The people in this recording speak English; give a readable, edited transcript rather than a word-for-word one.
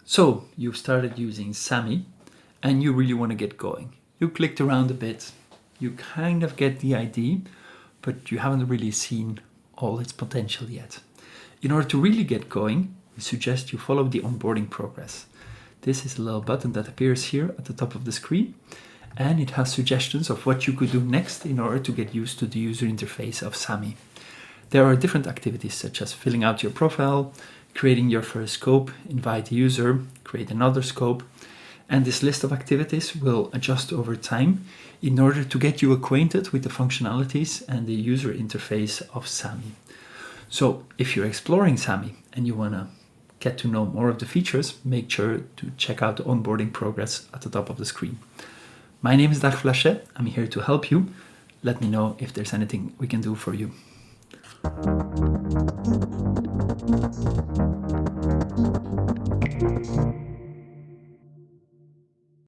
So you've started using SAMMY and you really want to get going. You clicked around a bit, you kind of get the idea, but you haven't really seen all its potential yet. In order to really get going, we suggest you follow the onboarding progress. This is a little button that appears here at the top of the screen, and it has suggestions of what you could do next in order to get used to the user interface of SAMMY. There are different activities such as filling out your profile, creating your first scope, invite a user, create another scope, and this list of activities will adjust over time in order to get you acquainted with the functionalities and the user interface of SAMMY. So if you're exploring SAMMY and you want to get to know more of the features, make sure to check out the onboarding progress at the top of the screen. My name is Dag Flachet. I'm here to help you. Let me know if there's anything we can do for you.